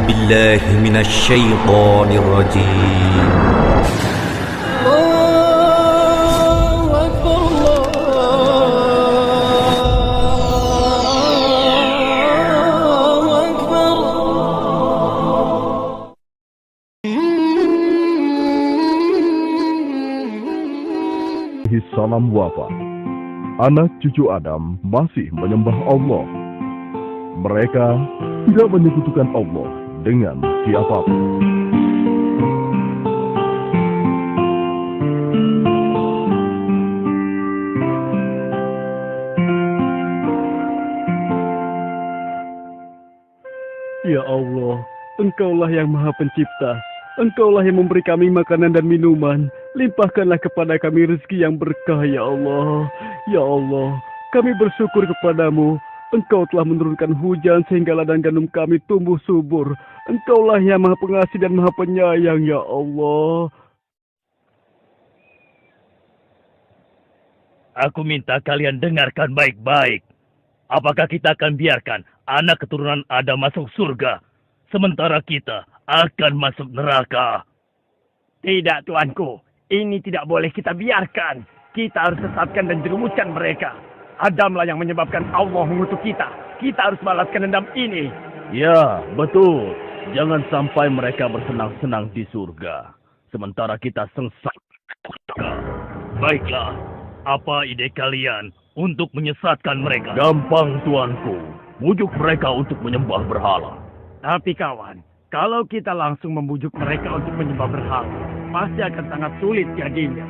بالله من الشيطان الرجيم. الله أكبر الله أكبر. Salam wafat. Anak cucu Adam masih menyembah Allah. Mereka tidak menyekutukan Allah dengan siapapun. Ya Allah, Engkaulah yang Maha Pencipta. Engkaulah yang memberi kami makanan dan minuman. Limpahkanlah kepada kami rezeki yang berkah, ya Allah. Ya Allah, kami bersyukur kepadamu. Engkau telah menurunkan hujan sehingga ladang gandum kami tumbuh subur. Engkaulah yang Maha Pengasih dan Maha Penyayang, ya Allah. Aku minta kalian dengarkan baik-baik. Apakah kita akan biarkan anak keturunan Adam masuk surga, sementara kita akan masuk neraka? Tidak, tuanku. Ini tidak boleh kita biarkan. Kita harus sesatkan dan jerumuskan mereka. Adamlah yang menyebabkan Allah mengutuk kita. Kita harus balaskan dendam ini. Ya, betul. Jangan sampai mereka bersenang-senang di surga, sementara kita sengsara. Baiklah, apa ide kalian untuk menyesatkan mereka? Gampang, tuanku. Bujuk mereka untuk menyembah berhala. Tapi kawan, kalau kita langsung membujuk mereka untuk menyembah berhala, pasti akan sangat sulit jadinya.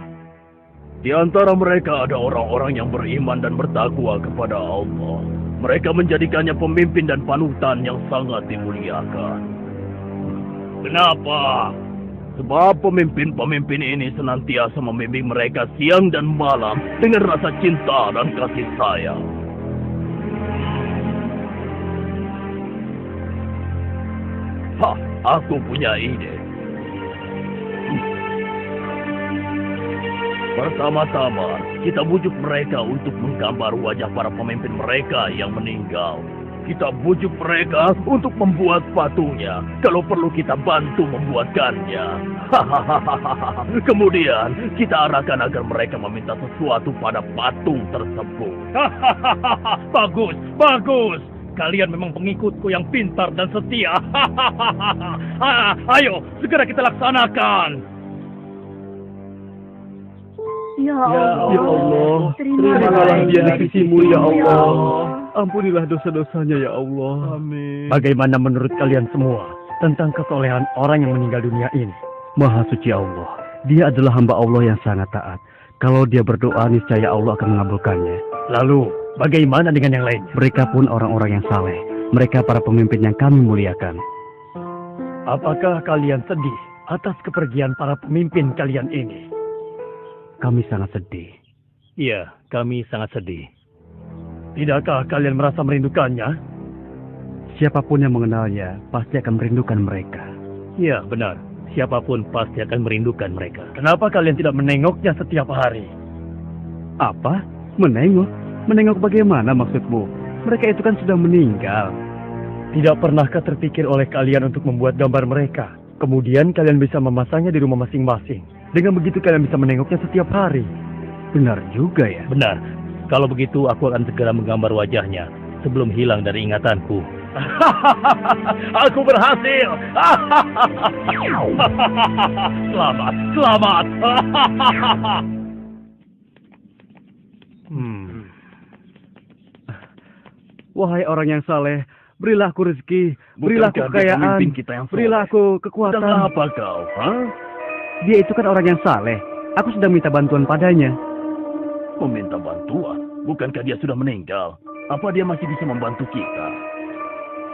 Di antara mereka ada orang-orang yang beriman dan bertakwa kepada Allah. Mereka menjadikannya pemimpin dan panutan yang sangat dimuliakan. Kenapa? Sebab pemimpin-pemimpin ini senantiasa membimbing mereka siang dan malam dengan rasa cinta dan kasih sayang. Hah, aku punya ide. Pertama-tama, kita bujuk mereka untuk menggambar wajah para pemimpin mereka yang meninggal. Kita bujuk mereka untuk membuat patungnya. Kalau perlu kita bantu membuatkannya. Kemudian, kita arahkan agar mereka meminta sesuatu pada patung tersebut. Bagus, bagus. Kalian memang pengikutku yang pintar dan setia. Ayo, segera kita laksanakan. Ya Allah, terimalah dia di sisimu, ya Allah. Ampunilah dosa-dosanya, ya Allah. Amin. Bagaimana menurut kalian semua tentang kesolehan orang yang meninggal dunia ini? Maha suci Allah, dia adalah hamba Allah yang sangat taat. Kalau dia berdoa, niscaya Allah akan mengabulkannya. Lalu, bagaimana dengan yang lain? Mereka pun orang-orang yang saleh. Mereka para pemimpin yang kami muliakan. Apakah kalian sedih atas kepergian para pemimpin kalian ini? Kami sangat sedih. Iya, kami sangat sedih. Tidakkah kalian merasa merindukannya? Siapapun yang mengenalnya pasti akan merindukan mereka. Iya, benar. Siapapun pasti akan merindukan mereka. Kenapa kalian tidak menengoknya setiap hari? Apa? Menengok? Menengok bagaimana maksudmu? Mereka itu kan sudah meninggal. Tidak pernahkah terpikir oleh kalian untuk membuat gambar mereka? Kemudian kalian bisa memasangnya di rumah masing-masing. Dengan begitu kalian bisa menengoknya setiap hari. Benar juga ya? Benar. Kalau begitu aku akan segera menggambar wajahnya sebelum hilang dari ingatanku. Aku berhasil. Selamat, selamat. Wahai orang yang saleh, berilah aku rezeki, berilah aku kekayaan, berilah aku kekuatan. Sedang apa kau? Dia itu kan orang yang saleh. Aku sedang minta bantuan padanya. Meminta bantuan? Bukankah dia sudah meninggal? Apa dia masih bisa membantu kita?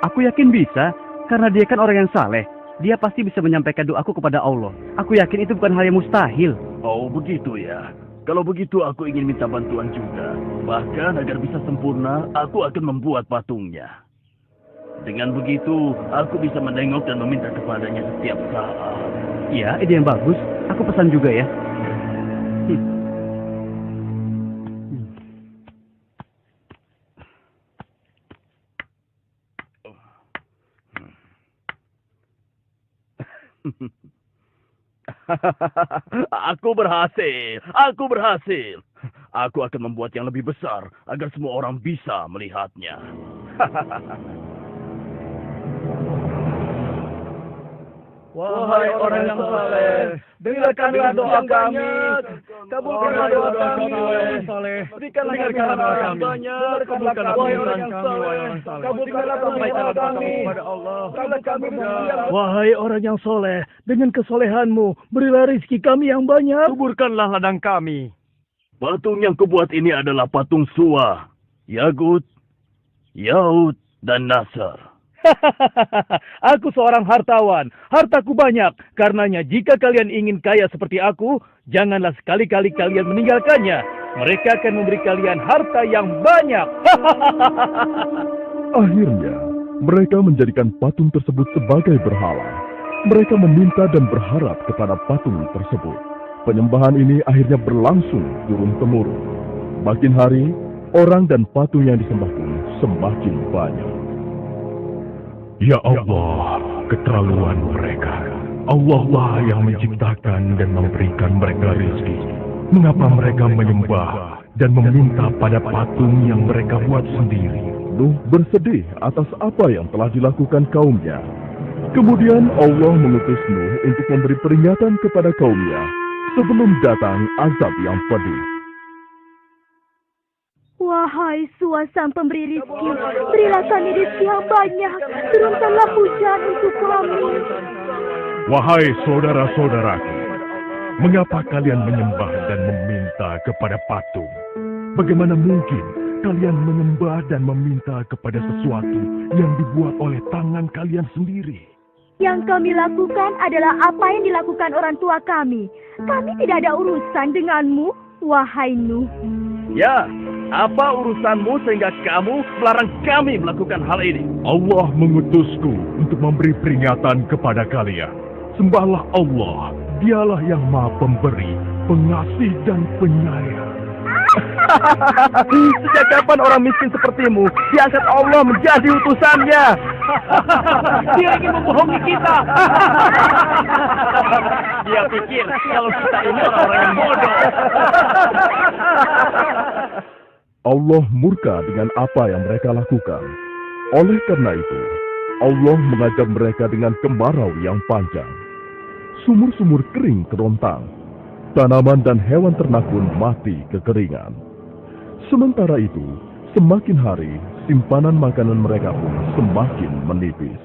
Aku yakin bisa, karena dia kan orang yang saleh. Dia pasti bisa menyampaikan doaku kepada Allah. Aku yakin itu bukan hal yang mustahil. Oh, begitu ya. Kalau begitu aku ingin minta bantuan juga. Bahkan agar bisa sempurna, aku akan membuat patungnya. Dengan begitu, aku bisa menengok dan meminta kepadanya setiap saat. Ya, ide yang bagus. Aku pesan juga ya. Aku berhasil. Aku berhasil. Aku akan membuat yang lebih besar agar semua orang bisa melihatnya. Wahai orang yang saleh, dengarkanlah doa kami. Kabulkanlah doa kami, wahai orang saleh. Berikanlah doa kami banyak. Kabulkanlah permintaan kami, wahai orang saleh. Kabulkanlah permintaan kami kepada Allah. Wahai orang yang soleh, dengan kesolehanmu, berilah rezeki kami yang banyak. Kuburkanlah ladang kami. Patung yang kubuat ini adalah patung Suwa, Yagut, Yaud, dan Nasr. Aku seorang hartawan, hartaku banyak. Karenanya jika kalian ingin kaya seperti aku, janganlah sekali-kali kalian meninggalkannya. Mereka akan memberi kalian harta yang banyak. Akhirnya, mereka menjadikan patung tersebut sebagai berhala. Mereka meminta dan berharap kepada patung tersebut. Penyembahan ini akhirnya berlangsung turun-temurun. Makin hari, orang dan patung yang disembah pun semakin banyak. Ya Allah, keterlaluan mereka. Allah lah yang menciptakan dan memberikan mereka rezeki. Mengapa mereka menyembah dan meminta pada patung yang mereka buat sendiri? Nuh bersedih atas apa yang telah dilakukan kaumnya. Kemudian Allah mengutus Nuh untuk memberi peringatan kepada kaumnya sebelum datang azab yang pedih. Wahai Suwa sang pemberi rizki, berilah kami rizki yang banyak, turunkanlah hujan untuk kami. Wahai saudara-saudaraku, mengapa kalian menyembah dan meminta kepada patung? Bagaimana mungkin kalian menyembah dan meminta kepada sesuatu yang dibuat oleh tangan kalian sendiri? Yang kami lakukan adalah apa yang dilakukan orang tua kami. Kami tidak ada urusan denganmu, wahai Nuh. Ya, apa urusanmu sehingga kamu melarang kami melakukan hal ini? Allah mengutusku untuk memberi peringatan kepada kalian. Sembahlah Allah, dialah yang maha pemberi, pengasih dan penyayang. Sejak kapan orang miskin sepertimu diangkat Allah menjadi utusannya? Dia ingin membohongi kita. Dia pikir kalau kita ini orang-orang yang bodoh. Allah murka dengan apa yang mereka lakukan. Oleh karena itu, Allah mengajar mereka dengan kemarau yang panjang. Sumur-sumur kering kerontang. Tanaman dan hewan ternak pun mati kekeringan. Sementara itu, semakin hari, simpanan makanan mereka pun semakin menipis.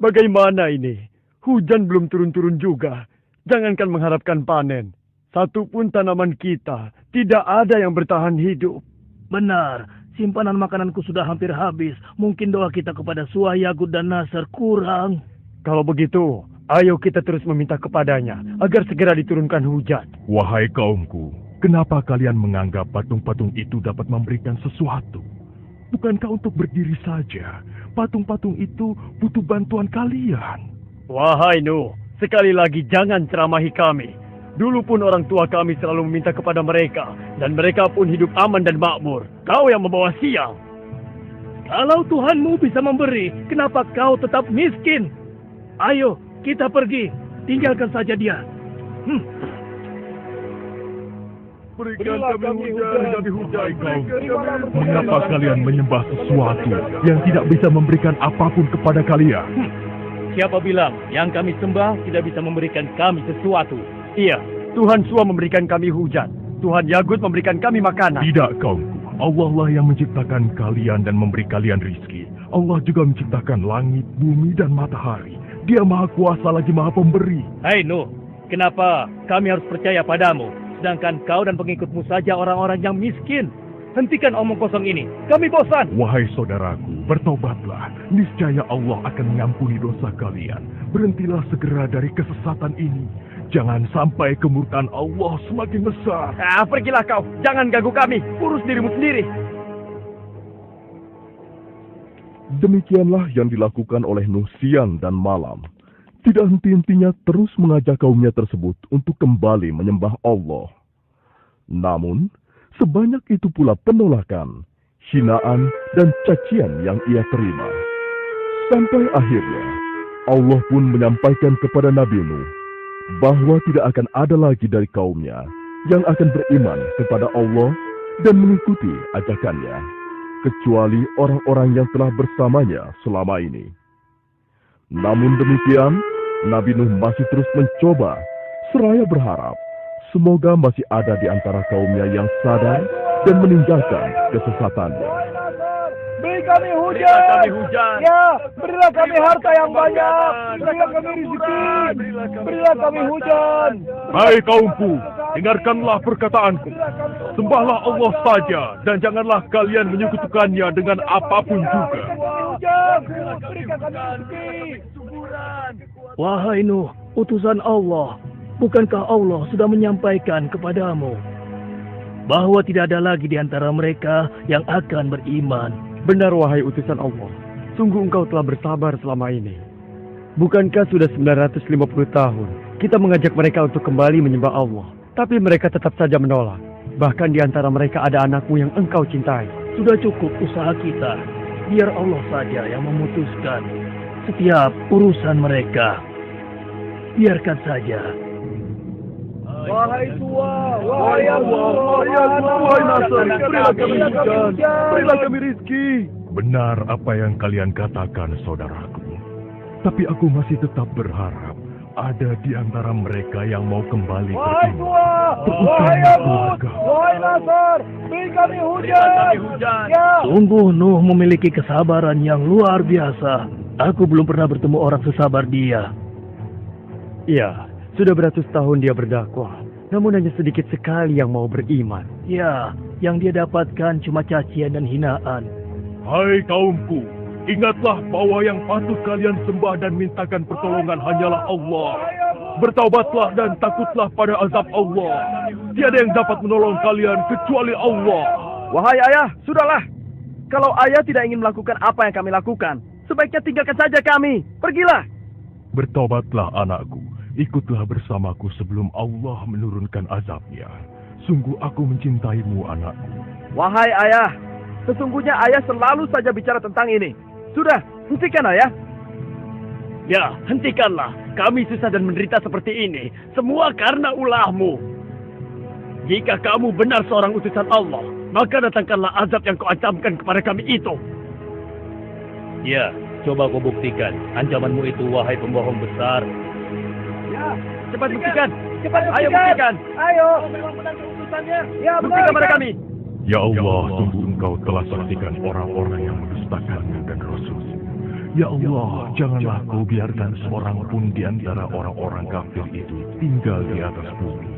Bagaimana ini? Hujan belum turun-turun juga. Jangankan mengharapkan panen. Satupun tanaman kita tidak ada yang bertahan hidup. Benar, simpanan makananku sudah hampir habis. Mungkin doa kita kepada Suwa, Yagut, dan Nasr kurang. Kalau begitu, ayo kita terus meminta kepadanya agar segera diturunkan hujan. Wahai kaumku, kenapa kalian menganggap patung-patung itu dapat memberikan sesuatu? Bukankah untuk berdiri saja, patung-patung itu butuh bantuan kalian? Wahai Nuh, sekali lagi jangan ceramahi kami. Dulu pun orang tua kami selalu meminta kepada mereka, dan mereka pun hidup aman dan makmur. Kau yang membawa sial. Kalau Tuhanmu bisa memberi, kenapa kau tetap miskin? Ayo, kita pergi. Tinggalkan saja dia. Berikan kami hujan dari hujan kaum. Mengapa kalian menyembah sesuatu yang tidak bisa memberikan apapun kepada kalian? Siapa bilang yang kami sembah tidak bisa memberikan kami sesuatu? Iya, Tuhan Suwa memberikan kami hujan. Tuhan Yagut memberikan kami makanan. Tidak kaumku, Allah lah yang menciptakan kalian dan memberi kalian rizki. Allah juga menciptakan langit, bumi, dan matahari. Dia maha kuasa lagi maha pemberi. Hai Nuh, kenapa kami harus percaya padamu? Sedangkan kau dan pengikutmu saja orang-orang yang miskin. Hentikan omong kosong ini, kami bosan. Wahai saudaraku, bertobatlah. Niscaya Allah akan mengampuni dosa kalian. Berhentilah segera dari kesesatan ini. Jangan sampai kemurkaan Allah semakin besar. Pergilah kau, jangan ganggu kami. Urus dirimu sendiri. Demikianlah yang dilakukan oleh Nuh siang dan malam. Tidak henti-hentinya terus mengajak kaumnya tersebut untuk kembali menyembah Allah. Namun, sebanyak itu pula penolakan, hinaan, dan cacian yang ia terima. Sampai akhirnya, Allah pun menyampaikan kepada Nabi Nuh bahwa tidak akan ada lagi dari kaumnya yang akan beriman kepada Allah dan mengikuti ajakannya, kecuali orang-orang yang telah bersamanya selama ini. Namun demikian, Nabi Nuh masih terus mencoba, seraya berharap semoga masih ada di antara kaumnya yang sadar dan meninggalkan kesesatannya. Beri kami hujan. Ya, berilah kami harta yang banyak. Berilah kami rezeki. Berilah kami hujan. Hai kaumku, dengarkanlah perkataanku. Sembahlah Allah saja dan janganlah kalian menyekutukannya dengan apapun juga. Berikan kami rezeki. Wahai Nuh, utusan Allah, bukankah Allah sudah menyampaikan kepadamu bahwa tidak ada lagi di antara mereka yang akan beriman? Benar wahai utusan Allah, sungguh engkau telah bersabar selama ini. Bukankah sudah 950 tahun kita mengajak mereka untuk kembali menyembah Allah, tapi mereka tetap saja menolak. Bahkan di antara mereka ada anakmu yang engkau cintai. Sudah cukup usaha kita, biar Allah saja yang memutuskan setiap urusan mereka. Biarkan saja. Wahai tua, wahai Allah, wahai Nasr, berilah kami hujan, berilah kami rizki. Benar apa yang kalian katakan, saudaraku. Tapi aku masih tetap berharap ada di antara mereka yang mau kembali wahai beriman. tua, wahai Abud, wahai Nasr, beri kami hujan. Ya. Sungguh Nuh memiliki kesabaran yang luar biasa. Aku belum pernah bertemu orang sesabar dia. Iya, sudah beratus tahun dia berdakwah, namun hanya sedikit sekali yang mau beriman. Ya, yang dia dapatkan cuma cacian dan hinaan. Hai kaumku, ingatlah bahwa yang patut kalian sembah dan mintakan pertolongan hanyalah Allah. Bertaubatlah dan takutlah pada azab Allah. Tiada yang dapat menolong kalian kecuali Allah. Wahai ayah, sudahlah. Kalau ayah tidak ingin melakukan apa yang kami lakukan, sebaiknya tinggalkan saja kami. Pergilah. Bertobatlah anakku, ikutlah bersamaku sebelum Allah menurunkan azabnya. Sungguh aku mencintaimu anakku. Wahai ayah, sesungguhnya ayah selalu saja bicara tentang ini. Sudah, hentikan ayah. Ya, hentikanlah. Kami susah dan menderita seperti ini. Semua karena ulahmu. Jika kamu benar seorang utusan Allah, maka datangkanlah azab yang kau ancamkan kepada kami itu. Ya, coba kau buktikan ancamanmu itu, wahai pembohong besar. Ya, Cepat buktikan. cepat buktikan. Ayo buktikan. Ayo. Memang benar keputusannya. Ya, Buktikan pada kami. Ya Allah, sungguh engkau telah saksikan orang-orang yang mendustakanmu dan Rasul. Ya Allah, janganlah kau biarkan seorang pun di antara orang-orang kafir itu tinggal di atas bumi.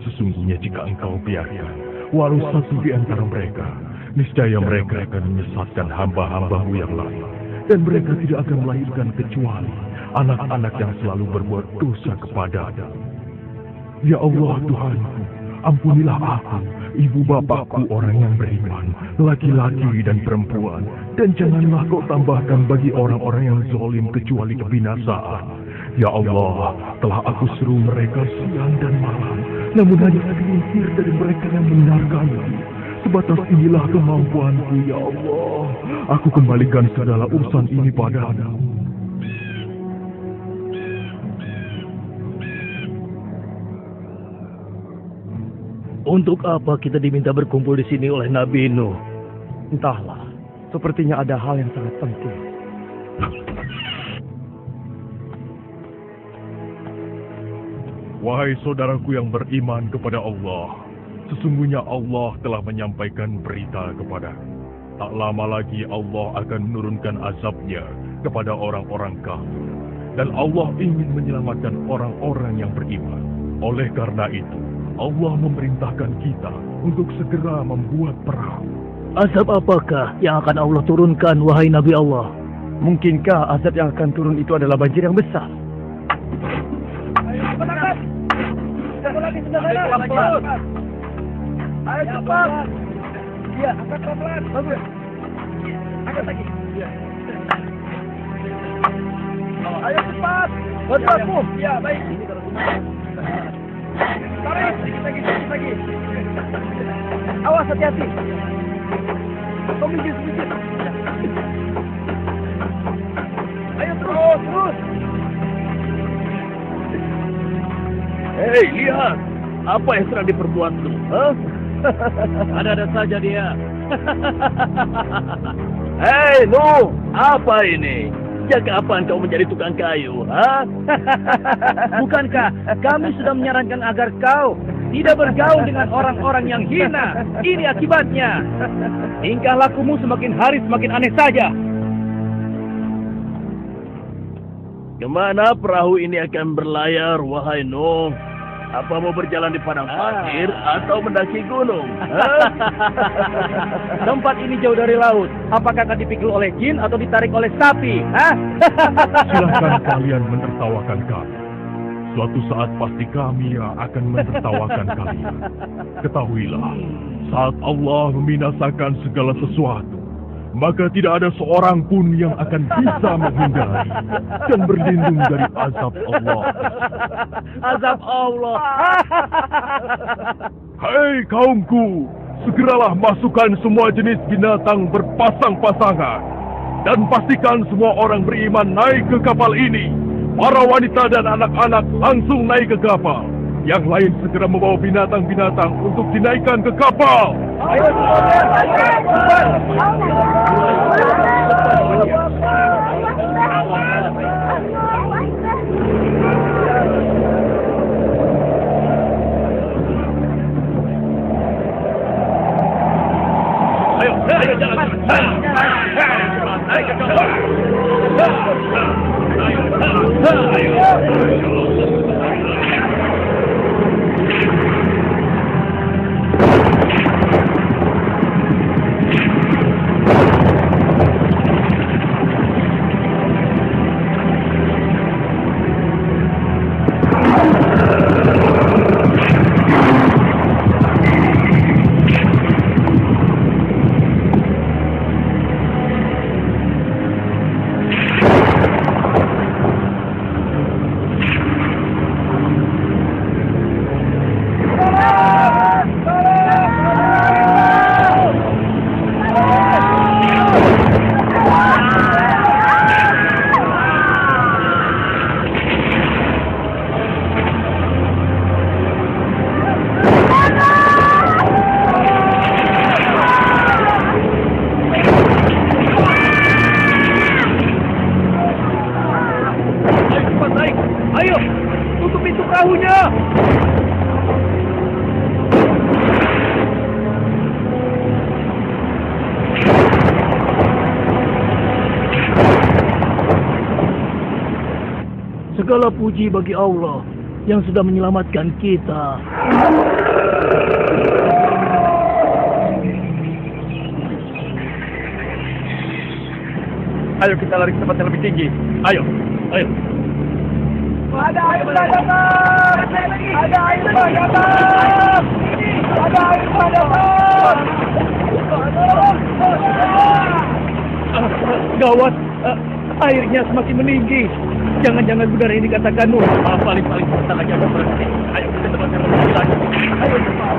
Sesungguhnya jika engkau biarkan, walau satu di antara mereka, niscaya mereka akan menyesatkan hamba-hambamu yang lain. Dan mereka tidak akan melahirkan kecuali anak-anak yang selalu berbuat dosa kepadamu. Ya Allah Tuhanku, ampunilah aku, ibu bapakku orang yang beriman, laki-laki dan perempuan, dan janganlah kau tambahkan bagi orang-orang yang zalim kecuali kebinasaan. Ya Allah, telah aku seru mereka siang dan malam, namun hanya segelintir dari mereka yang mendengarkanku. Sebatas inilah kemampuanku, ya Allah. Aku kembalikan segala urusan ini padamu. Untuk apa kita diminta berkumpul di sini oleh Nabi Nuh? Entahlah, sepertinya ada hal yang sangat penting. Wahai saudaraku yang beriman kepada Allah, sesungguhnya Allah telah menyampaikan berita kepadaku. Tak lama lagi Allah akan menurunkan azabnya kepada orang-orang kafir. Dan Allah ingin menyelamatkan orang-orang yang beriman. Oleh karena itu, Allah memerintahkan kita untuk segera membuat perahu. Azab apakah yang akan Allah turunkan, wahai Nabi Allah? Mungkinkah azab yang akan turun itu adalah banjir yang besar? Ayo cepat. Iya, angkat pelan-pelan. Bagus. Angkat lagi. Iya. Ayo cepat. Bantu aku. Iya, baik. Tarik, sedikit lagi. Awas, hati-hati. Kau minggir sedikit. Ayo terus. Hei, lihat. Apa yang sedang diperbuat lu? Hah? Ada-ada saja dia. Hei, lu. Apa ini? Sejak kapan kau menjadi tukang kayu? Hah? Bukankah kami sudah menyarankan agar kau tidak bergaul dengan orang-orang yang hina? Ini akibatnya. Tingkah lakumu semakin hari semakin aneh saja. Kemana perahu ini akan berlayar, wahai Nuh? Apa mau berjalan di padang pasir atau mendaki gunung? Tempat ini jauh dari laut. Apakah akan dipikul oleh jin atau ditarik oleh sapi? Hah? Silahkan kalian menertawakan kami. Suatu saat pasti kami yang akan menertawakan kalian. Ketahuilah, saat Allah membinasakan segala sesuatu, maka tidak ada seorang pun yang akan bisa menghindari dan berlindung dari azab Allah. Azab Allah. Hei kaumku, segeralah masukkan semua jenis binatang berpasang-pasangan dan pastikan semua orang beriman naik ke kapal ini. Para wanita dan anak-anak langsung naik ke kapal. Yang lain segera membawa binatang-binatang untuk dinaikkan ke kapal. Ayo, jalan. Naik ke kapal. Segala puji bagi Allah yang sudah menyelamatkan kita. Ayo kita lari ke tempat yang lebih tinggi. Ayo. Ada air datang! Ada air datang! Ada air datang! Gawat, airnya semakin meninggi. Jangan-jangan benar ini katakan Nuh. Paling-paling kita aja berhenti. Ayo kita tempat yang lebih tinggi lagi. Ayo cepat.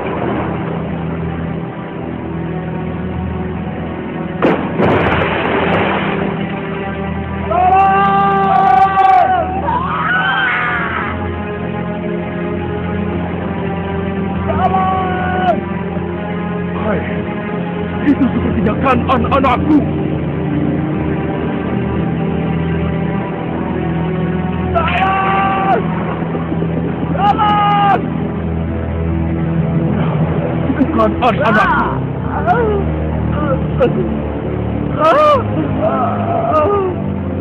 Itu sepertinya kan anak-anakku. Itu kan anak-anakku.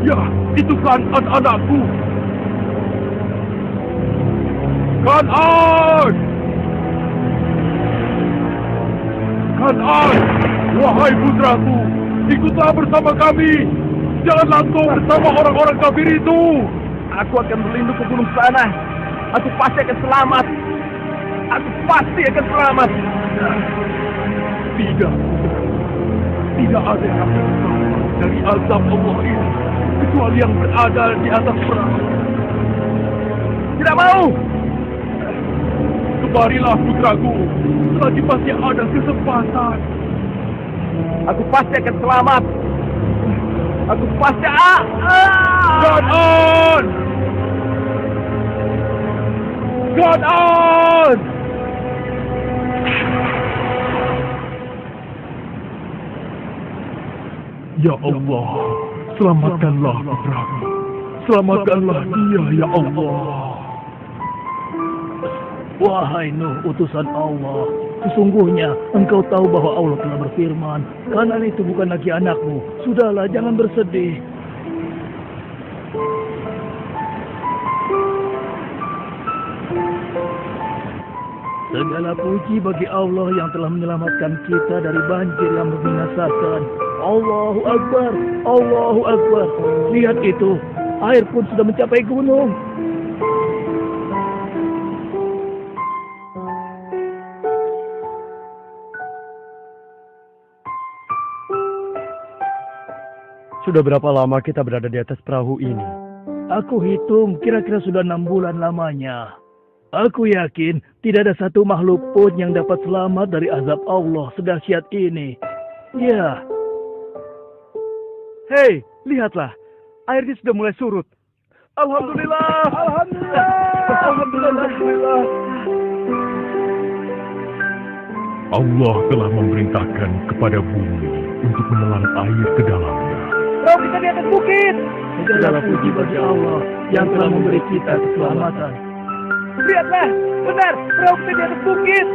Ya, itu kan anak-anakku. Kan'an, wahai putraku, ikutlah bersama kami. Jangan langsung bersama orang-orang kafir itu. Aku akan berlindung ke gunung sana. Aku pasti akan selamat. Aku pasti akan selamat. Tidak ada yang akan selamat dari azab Allah ini kecuali yang berada di atas perahu. Tidak mau. Kemarilah putraku, selagi masih ada kesempatan. Aku pasti akan selamat. Aku pasti Kan'an! God on! Ya Allah, selamatkanlah putraku. Selamatkanlah dia, ya Allah. Wahai Nuh, utusan Allah, sesungguhnya engkau tahu bahwa Allah telah berfirman, Kan'an itu bukan lagi anakmu. Sudahlah, jangan bersedih. Segala puji bagi Allah yang telah menyelamatkan kita dari banjir yang membinasakan. Allahu Akbar, Allahu Akbar. Lihat itu, air pun sudah mencapai gunung. Sudah berapa lama kita berada di atas perahu ini? Aku hitung kira-kira sudah 6 bulan lamanya. Aku yakin tidak ada satu makhluk pun yang dapat selamat dari azab Allah sedahsyat ini. Ya. Hei, lihatlah. Airnya sudah mulai surut. Alhamdulillah! Alhamdulillah! Alhamdulillah! Allah telah memerintahkan kepada bumi untuk menelan air ke dalamnya. Perahu kita di atas bukit! Segala puji bagi Allah yang telah memberi kita keselamatan. Lihatlah, benar, perahu kita di atas bukit.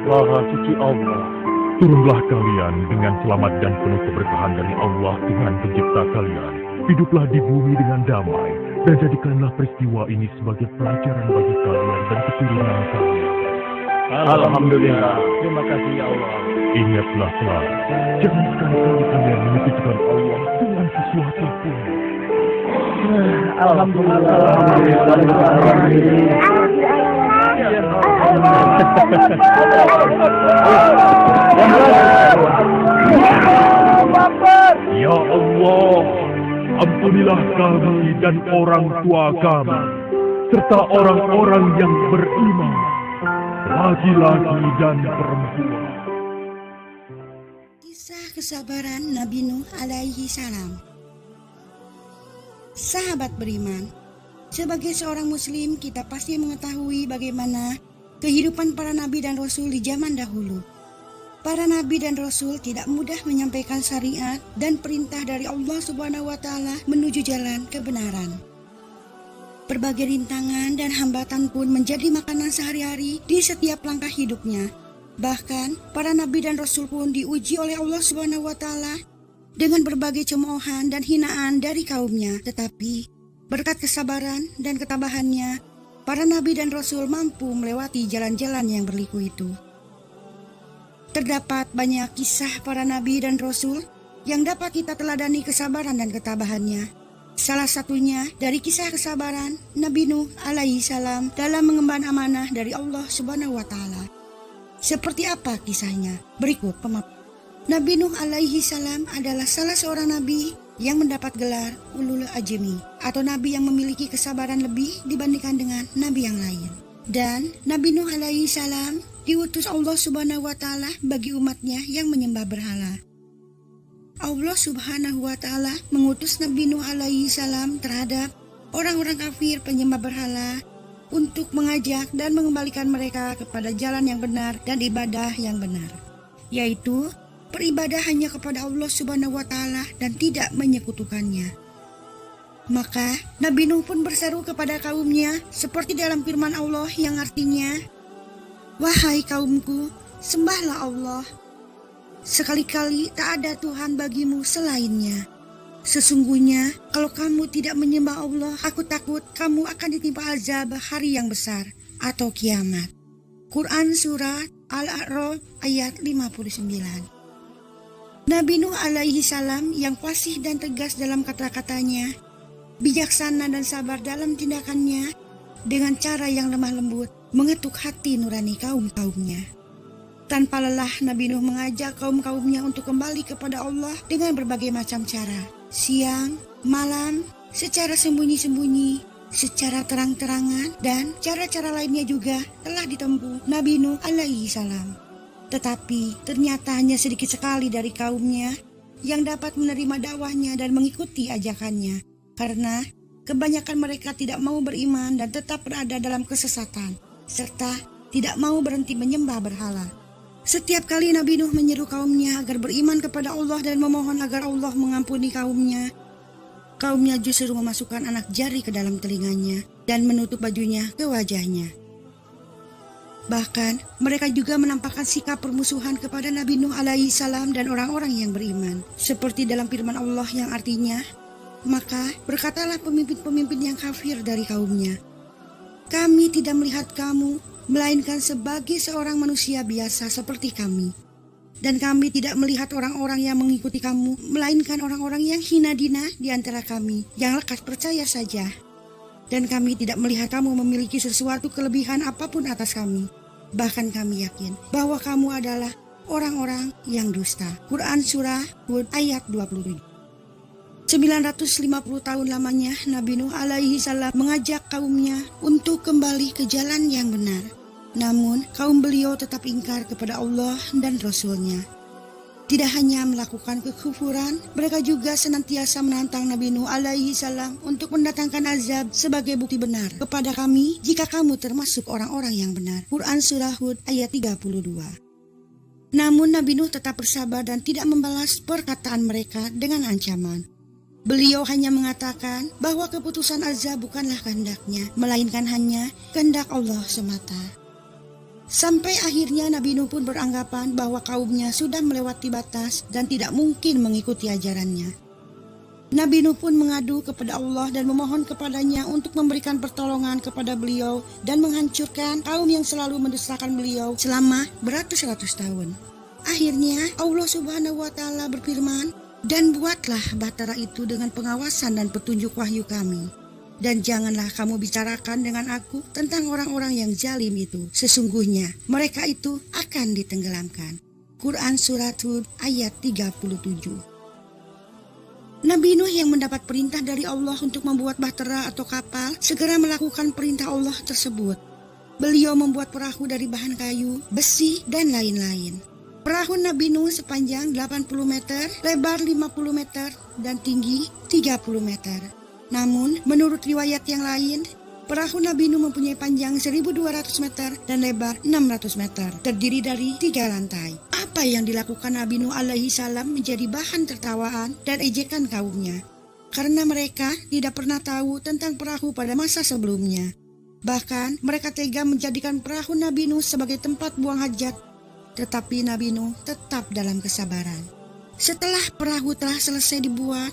Maha suci Allah. Turunlah kalian dengan selamat dan penuh keberkahan dari Allah Tuhan pencipta kalian. Hiduplah di bumi dengan damai dan jadikanlah peristiwa ini sebagai pelajaran bagi kalian dan keturunan kalian. Alhamdulillah. Terima kasih ya Allah. Ingatlah selalu, jangan sekali-kali kalian menyekutukan Allah dengan sesuatu pun. Alhamdulillah. Ya Allah, ampunilah kami dan orang tua kami, serta orang-orang yang beriman, laki-laki dan perempuan. Kisah kesabaran Nabi Nuh alaihi salam. Sahabat beriman, sebagai seorang muslim kita pasti mengetahui bagaimana kehidupan para nabi dan rasul di zaman dahulu. Para nabi dan rasul tidak mudah menyampaikan syariat dan perintah dari Allah Subhanahu wa taala menuju jalan kebenaran. Berbagai rintangan dan hambatan pun menjadi makanan sehari-hari di setiap langkah hidupnya. Bahkan para nabi dan rasul pun diuji oleh Allah Subhanahu wa taala dengan berbagai cemoohan dan hinaan dari kaumnya. Tetapi berkat kesabaran dan ketabahannya, para nabi dan rasul mampu melewati jalan-jalan yang berliku itu. Terdapat banyak kisah para nabi dan rasul yang dapat kita teladani kesabaran dan ketabahannya. Salah satunya dari kisah kesabaran Nabi Nuh alaihi salam dalam mengemban amanah dari Allah Subhanahu wa taala. Seperti apa kisahnya? Berikut pemaparan. Nabi Nuh alaihi salam adalah salah seorang nabi yang mendapat gelar Ulul Azmi atau nabi yang memiliki kesabaran lebih dibandingkan dengan nabi yang lain. Dan Nabi Nuh alaihi salam diutus Allah Subhanahu wa taala bagi umatnya yang menyembah berhala. Allah Subhanahu wa taala mengutus Nabi Nuh alaihi salam terhadap orang-orang kafir penyembah berhala untuk mengajak dan mengembalikan mereka kepada jalan yang benar dan ibadah yang benar, yaitu beribadah hanya kepada Allah Subhanahu wa taala dan tidak menyekutukannya. Maka Nabi Nuh pun berseru kepada kaumnya seperti dalam firman Allah yang artinya, "Wahai kaumku, sembahlah Allah. Sekali-kali tak ada Tuhan bagimu selainnya. Sesungguhnya kalau kamu tidak menyembah Allah, aku takut kamu akan ditimpa azab hari yang besar atau kiamat." Quran Surat Al-A'raf ayat 59. Nabi Nuh alaihi salam yang fasih dan tegas dalam kata-katanya, bijaksana dan sabar dalam tindakannya, dengan cara yang lemah lembut mengetuk hati nurani kaum-kaumnya. Tanpa lelah Nabi Nuh mengajak kaum-kaumnya untuk kembali kepada Allah dengan berbagai macam cara. Siang, malam, secara sembunyi-sembunyi, secara terang-terangan, dan cara-cara lainnya juga telah ditempuh Nabi Nuh alaihi salam. Tetapi ternyata hanya sedikit sekali dari kaumnya yang dapat menerima dakwahnya dan mengikuti ajakannya. Karena Kebanyakan mereka tidak mau beriman dan tetap berada dalam kesesatan, serta tidak mau berhenti menyembah berhala. Setiap kali Nabi Nuh menyeru kaumnya agar beriman kepada Allah dan memohon agar Allah mengampuni kaumnya justru memasukkan anak jari ke dalam telinganya dan menutup bajunya ke wajahnya. Bahkan mereka juga menampakkan sikap permusuhan kepada Nabi Nuh alaihi salam dan orang-orang yang beriman. Seperti dalam firman Allah yang artinya, maka berkatalah pemimpin-pemimpin yang kafir dari kaumnya, kami tidak melihat kamu, melainkan sebagai seorang manusia biasa seperti kami. Dan kami tidak melihat orang-orang yang mengikuti kamu, melainkan orang-orang yang hina dina di antara kami, yang lekas percaya saja. Dan kami tidak melihat kamu memiliki sesuatu kelebihan apapun atas kami. Bahkan kami yakin bahwa kamu adalah orang-orang yang dusta. Quran Surah Hud ayat 27. 950 tahun lamanya Nabi Nuh alaihi salam mengajak kaumnya untuk kembali ke jalan yang benar. Namun kaum beliau tetap ingkar kepada Allah dan Rasul-Nya. Tidak hanya melakukan kekufuran, mereka juga senantiasa menantang Nabi Nuh alaihi salam untuk mendatangkan azab sebagai bukti benar kepada kami jika kamu termasuk orang-orang yang benar. Quran Surah Hud ayat 32. Namun Nabi Nuh tetap bersabar dan tidak membalas perkataan mereka dengan ancaman. Beliau hanya mengatakan bahwa keputusan azab bukanlah kehendaknya, melainkan hanya kehendak Allah semata. Sampai akhirnya Nabi Nuh pun beranggapan bahwa kaumnya sudah melewati batas dan tidak mungkin mengikuti ajarannya. Nabi Nuh pun mengadu kepada Allah dan memohon kepadanya untuk memberikan pertolongan kepada beliau dan menghancurkan kaum yang selalu mendustakan beliau selama beratus-ratus tahun. Akhirnya Allah Subhanahu wa Ta'ala berfirman, dan buatlah bahtera itu dengan pengawasan dan petunjuk wahyu kami. Dan janganlah kamu bicarakan dengan aku tentang orang-orang yang zalim itu. Sesungguhnya mereka itu akan ditenggelamkan. Quran Surat Hud ayat 37. Nabi Nuh yang mendapat perintah dari Allah untuk membuat bahtera atau kapal segera melakukan perintah Allah tersebut. Beliau membuat perahu dari bahan kayu, besi, dan lain-lain. Perahu Nabi Nuh sepanjang 80 meter, lebar 50 meter, dan tinggi 30 meter. Namun, menurut riwayat yang lain, perahu Nabi Nuh mempunyai panjang 1.200 meter dan lebar 600 meter, terdiri dari 3 lantai. Apa yang dilakukan Nabi Nuh alaihi salam menjadi bahan tertawaan dan ejekan kaumnya, karena mereka tidak pernah tahu tentang perahu pada masa sebelumnya. Bahkan, mereka tega menjadikan perahu Nabi Nuh sebagai tempat buang hajat, tetapi Nabi Nuh tetap dalam kesabaran. Setelah perahu telah selesai dibuat,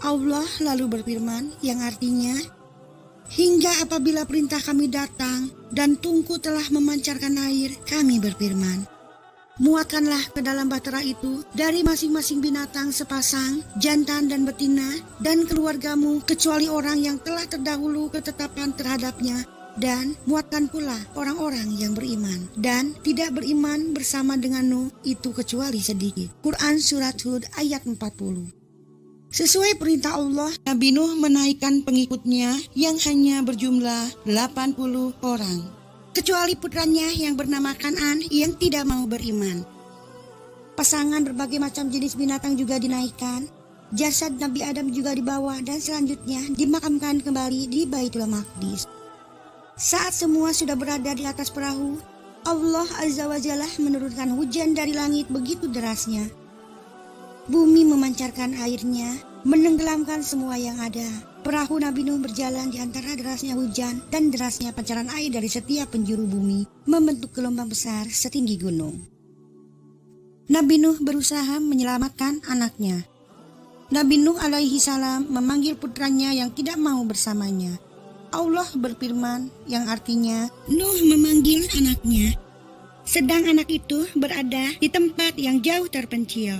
Allah lalu berfirman yang artinya, hingga apabila perintah kami datang dan tungku telah memancarkan air, kami berfirman, muatkanlah ke dalam bahtera itu dari masing-masing binatang sepasang, jantan dan betina, dan keluargamu kecuali orang yang telah terdahulu ketetapan terhadapnya, dan muatkan pula orang-orang yang beriman dan tidak beriman bersama dengan Nuh itu kecuali sedikit. Quran Surat Hud ayat 40. Sesuai perintah Allah, Nabi Nuh menaikkan pengikutnya yang hanya berjumlah 80 orang, kecuali putranya yang bernama Kan'an yang tidak mau beriman. Pasangan berbagai macam jenis binatang juga dinaikkan. Jasad Nabi Adam juga dibawa dan selanjutnya dimakamkan kembali di Baitul Maqdis. Saat semua sudah berada di atas perahu, Allah Azza wa Jalla menurunkan hujan dari langit begitu derasnya. Bumi memancarkan airnya, menenggelamkan semua yang ada. Perahu Nabi Nuh berjalan di antara derasnya hujan dan derasnya pancaran air dari setiap penjuru bumi, membentuk gelombang besar setinggi gunung. Nabi Nuh berusaha menyelamatkan anaknya. Nabi Nuh alaihi salam memanggil putranya yang tidak mau bersamanya. Allah berfirman yang artinya, Nuh memanggil anaknya, sedang anak itu berada di tempat yang jauh terpencil.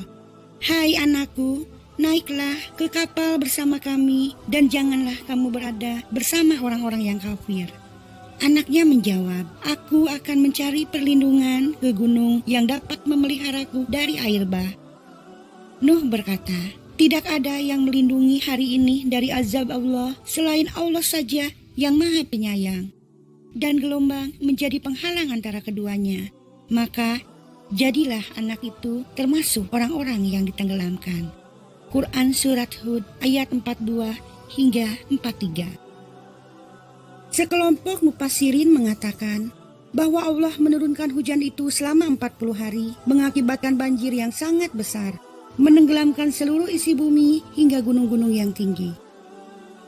Hai anakku, naiklah ke kapal bersama kami dan janganlah kamu berada bersama orang-orang yang kafir. Anaknya menjawab, aku akan mencari perlindungan ke gunung yang dapat memeliharaku dari air bah. Nuh berkata, tidak ada yang melindungi hari ini dari azab Allah selain Allah saja yang Maha Penyayang. Dan gelombang menjadi penghalang antara keduanya. Maka jadilah anak itu termasuk orang-orang yang ditenggelamkan. Quran Surat Hud ayat 42 hingga 43. Sekelompok mufassirin mengatakan bahwa Allah menurunkan hujan itu selama 40 hari mengakibatkan banjir yang sangat besar, menenggelamkan seluruh isi bumi hingga gunung-gunung yang tinggi.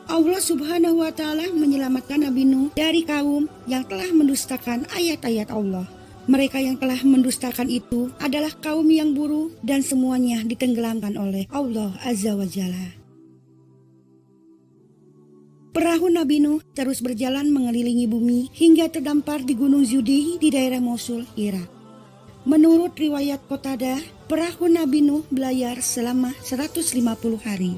Allah Subhanahu wa Ta'ala menyelamatkan Nabi Nuh dari kaum yang telah mendustakan ayat-ayat Allah. Mereka yang telah mendustakan itu adalah kaum yang buruk dan semuanya ditenggelamkan oleh Allah Azza wa Jalla. Perahu Nabi Nuh terus berjalan mengelilingi bumi hingga terdampar di Gunung Zudi di daerah Mosul, Irak. Menurut riwayat Qatadah, perahu Nabi Nuh belayar selama 150 hari.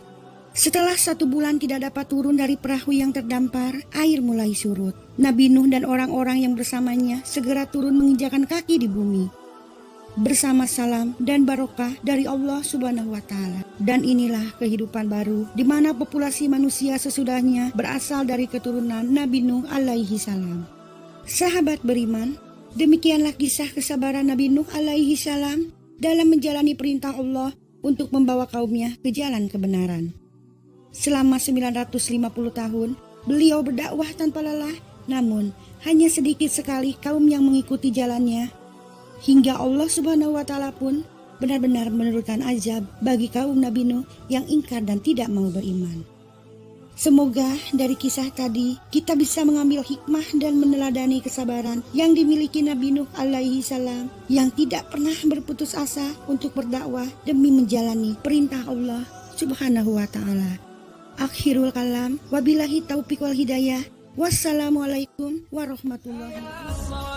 Setelah 1 bulan tidak dapat turun dari perahu yang terdampar, air mulai surut. Nabi Nuh dan orang-orang yang bersamanya segera turun menginjakan kaki di bumi, bersama salam dan barokah dari Allah Subhanahu wa Ta'ala. Dan inilah kehidupan baru di mana populasi manusia sesudahnya berasal dari keturunan Nabi Nuh alaihi salam. Sahabat beriman, demikianlah kisah kesabaran Nabi Nuh alaihi salam dalam menjalani perintah Allah untuk membawa kaumnya ke jalan kebenaran. Selama 950 tahun, beliau berdakwah tanpa lelah, namun hanya sedikit sekali kaum yang mengikuti jalannya. Hingga Allah Subhanahu wa Ta'ala pun benar-benar menurunkan azab bagi kaum Nabi Nuh yang ingkar dan tidak mau beriman. Semoga dari kisah tadi kita bisa mengambil hikmah dan meneladani kesabaran yang dimiliki Nabi Nuh alaihi salam yang tidak pernah berputus asa untuk berdakwah demi menjalani perintah Allah Subhanahu wa Ta'ala. Akhirul kalam, wabillahi taufiq wal hidayah. Wassalamualaikum warahmatullahi wabarakatuh.